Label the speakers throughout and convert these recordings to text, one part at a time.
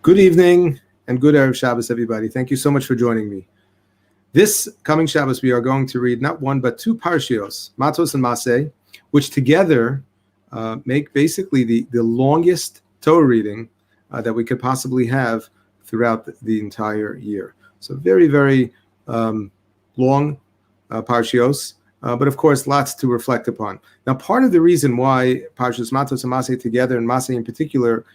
Speaker 1: Good evening and good Erev Shabbos, everybody. Thank you so much for joining me. This coming Shabbos, we are going to read not one, but two parshios, Matos and Maseh, which together make basically the longest Torah reading that we could possibly have throughout the entire year. So very, very long parshios, but of course, lots to reflect upon. Now, part of the reason why Parshas Matos and Maseh together, and Maseh in particular,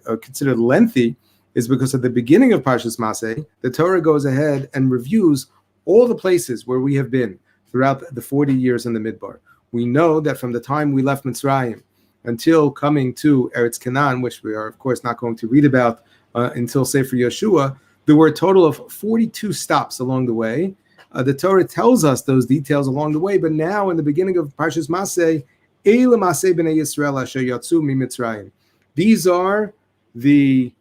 Speaker 1: are considered lengthy, is because at the beginning of Parshas Maseh, the Torah goes ahead and reviews all the places where we have been throughout the 40 years in the Midbar. We know that from the time we left Mitzrayim until coming to Eretz Canaan, which we are, of course, not going to read about until Sefer Yeshua, there were a total of 42 stops along the way. The Torah tells us those details along the way, but now in the beginning of Parshas Maseh, Eila Maseh b'nei Yisrael asher yatzu miMitzrayim. These are the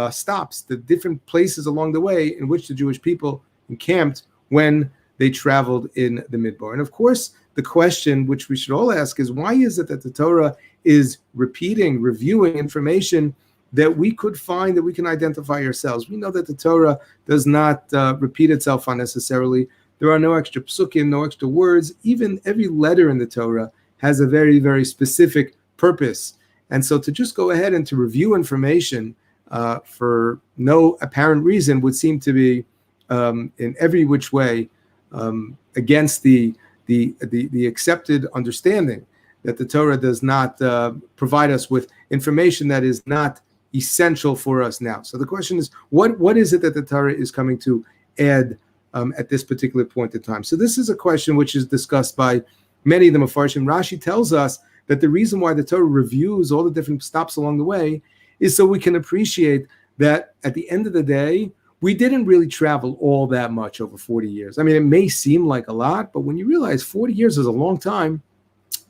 Speaker 1: stops, the different places along the way in which the Jewish people encamped when they traveled in the Midbar. And of course, the question which we should all ask is, why is it that the Torah is reviewing information that we could find, that we can identify ourselves? We know that the Torah does not repeat itself unnecessarily. There are no extra psukim, no extra words. Even every letter in the Torah has a very, very specific purpose. And so to just go ahead and to review information for no apparent reason would seem to be in every which way against the accepted understanding that the Torah does not provide us with information that is not essential for us now. So the question is, what is it that the Torah is coming to add at this particular point in time? So this is a question which is discussed by many of the Mefarshim. Rashi tells us that the reason why the Torah reviews all the different stops along the way is so we can appreciate that at the end of the day, we didn't really travel all that much over 40 years. I mean, it may seem like a lot, but when you realize 40 years is a long time,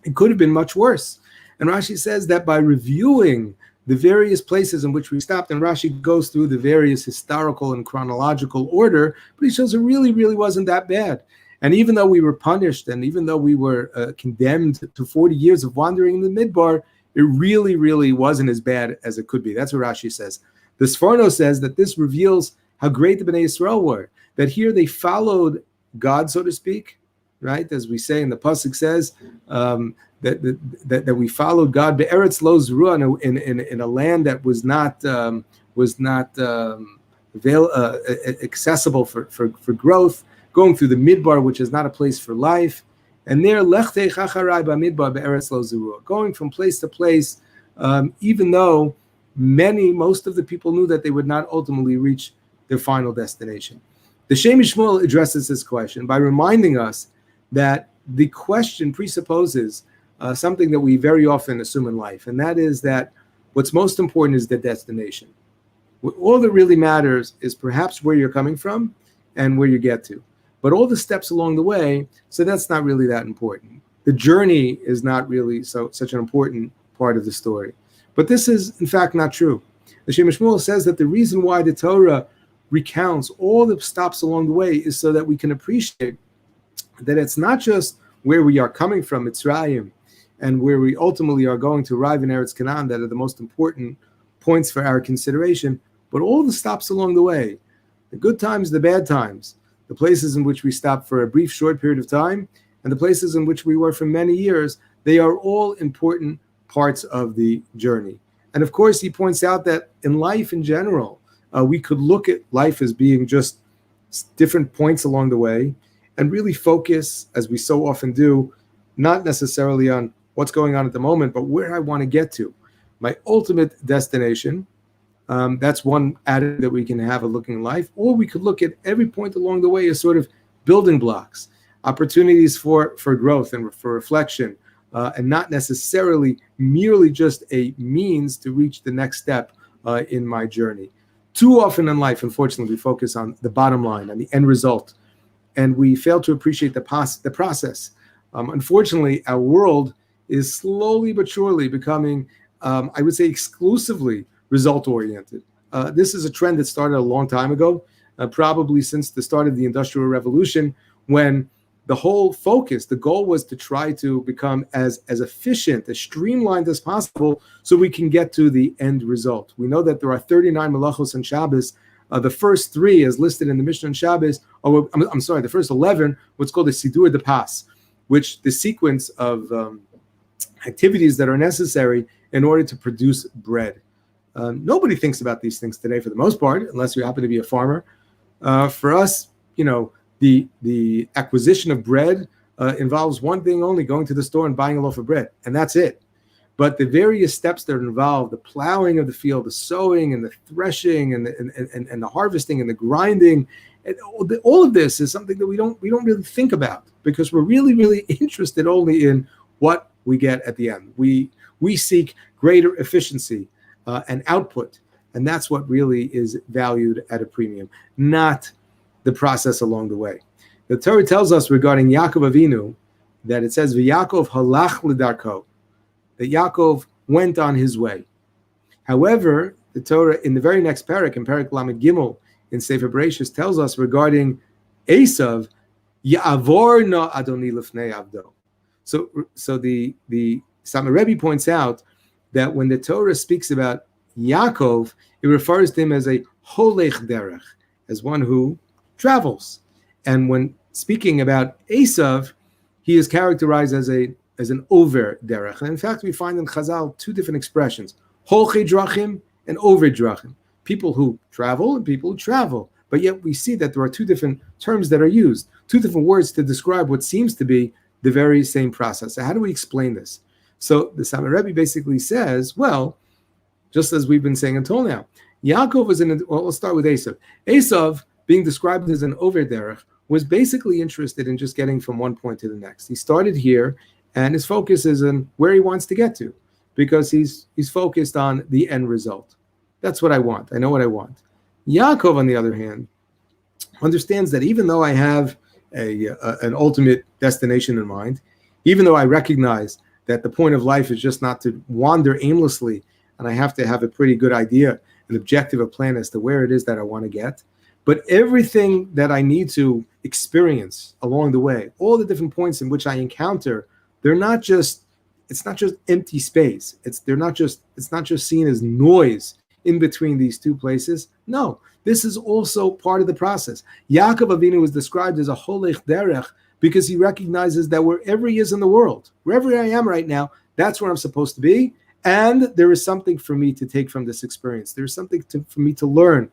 Speaker 1: it could have been much worse. And Rashi says that by reviewing the various places in which we stopped, and Rashi goes through the various historical and chronological order, but he shows it really, really wasn't that bad. And even though we were punished, and even though we were condemned to 40 years of wandering in the Midbar, it really, really wasn't as bad as it could be. That's what Rashi says. The Sforno says that this reveals how great the Bnei Yisrael were, that here they followed God, so to speak, right? As we say in the Pasuk says, that we followed God be'eretz lo zruah, in a land that was not accessible for growth, going through the Midbar, which is not a place for life. And there, lechtei chacharai b'midbar be'eretz lo zruah, going from place to place, even though most of the people knew that they would not ultimately reach their final destination. The Shem Shmuel addresses this question by reminding us that the question presupposes something that we very often assume in life, and that is that what's most important is the destination. All that really matters is perhaps where you're coming from and where you get to. But all the steps along the way, so that's not really that important. The journey is not really such an important part of the story. But this is, in fact, not true. The Shem Shmuel says that the reason why the Torah recounts all the stops along the way is so that we can appreciate that it's not just where we are coming from, Mitzrayim, and where we ultimately are going to arrive in Eretz Canaan that are the most important points for our consideration, but all the stops along the way, the good times, the bad times, the places in which we stopped for a brief, short period of time, and the places in which we were for many years, they are all important parts of the journey. And of course, he points out that in life in general, we could look at life as being just different points along the way and really focus, as we so often do, not necessarily on what's going on at the moment, but where I want to get to. My ultimate destination. That's one attitude that we can have a look in life, or we could look at every point along the way as sort of building blocks, opportunities for growth and for reflection, and not necessarily merely just a means to reach the next step in my journey. Too often in life, unfortunately, we focus on the bottom line, on the end result, and we fail to appreciate the process. Unfortunately, our world is slowly but surely becoming, I would say, exclusively result-oriented. This is a trend that started a long time ago, probably since the start of the Industrial Revolution, when the whole focus, the goal was to try to become as efficient, as streamlined as possible so we can get to the end result. We know that there are 39 malachos on Shabbos. The first 3, as listed in the Mishnah on Shabbos, the first 11, what's called the Sidur de Pas, which the sequence of activities that are necessary in order to produce bread. Nobody thinks about these things today for the most part, unless you happen to be a farmer. For us, the acquisition of bread involves one thing only: going to the store and buying a loaf of bread, and that's it. But the various steps that are involved, the plowing of the field, the sowing and the threshing and the harvesting and the grinding, and all of this is something that we don't really think about, because we're really, really interested only in what we get at the end. We seek greater efficiency and output, and that's what really is valued at a premium, not the process along the way. The Torah tells us regarding Yaakov Avinu that it says, "V'Yaakov halach l'darko," that Yaakov went on his way. However, the Torah in the very next parak, in Parak Lamed Gimel in Sefer Bereshis, tells us regarding Esav, "Ya'avor na Adoni lifnei avdo." So the Satmar Rebbe points out that when the Torah speaks about Yaakov, it refers to him as a holech derech, as one who travels. And when speaking about Esav, he is characterized as an over derech. And in fact, we find in Chazal 2 different expressions: holchei drachim and over drachim. People who travel and people who travel. But yet we see that there are 2 different terms that are used, 2 different words to describe what seems to be the very same process. So how do we explain this? So the Satmar Rebbe basically says, well, just as we've been saying until now, Yaakov was let's start with Esav. Esav, being described as an over derech, was basically interested in just getting from one point to the next. He started here, and his focus is on where he wants to get to, because he's focused on the end result. That's what I want. I know what I want. Yaakov, on the other hand, understands that even though I have an ultimate destination in mind, even though I recognize that the point of life is just not to wander aimlessly, and I have to have a pretty good idea, an objective, a plan as to where it is that I want to get, but everything that I need to experience along the way, all the different points in which I encounter, it's not just empty space. It's not just seen as noise in between these 2 places. No, this is also part of the process. Yaakov Avinu was described as a holech derech because he recognizes that wherever he is in the world, wherever I am right now, that's where I'm supposed to be, and there is something for me to take from this experience. There's something for me to learn.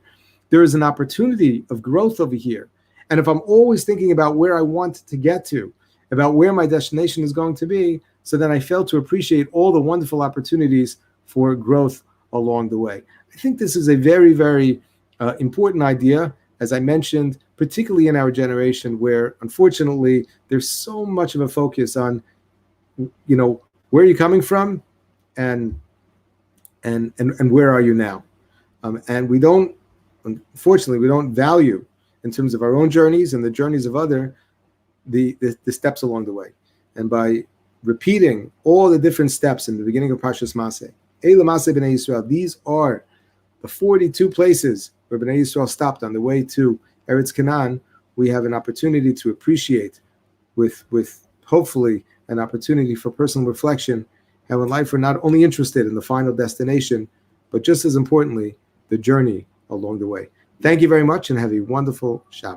Speaker 1: There is an opportunity of growth over here. And if I'm always thinking about where I want to get to, about where my destination is going to be, so then I fail to appreciate all the wonderful opportunities for growth along the way. I think this is a very, very important idea, as I mentioned, particularly in our generation, where unfortunately there's so much of a focus on, where are you coming from, and where are you now, and unfortunately, we don't value, in terms of our own journeys and the journeys of other, the steps along the way. And by repeating all the different steps in the beginning of Parshas Maseh, Eila Maseh B'nai Yisrael, these are the 42 places where B'nai Yisrael stopped on the way to Eretz Canaan. We have an opportunity to appreciate, with hopefully an opportunity for personal reflection, how in life we're not only interested in the final destination, but just as importantly, the journey along the way. Thank you very much, and have a wonderful Shabbat.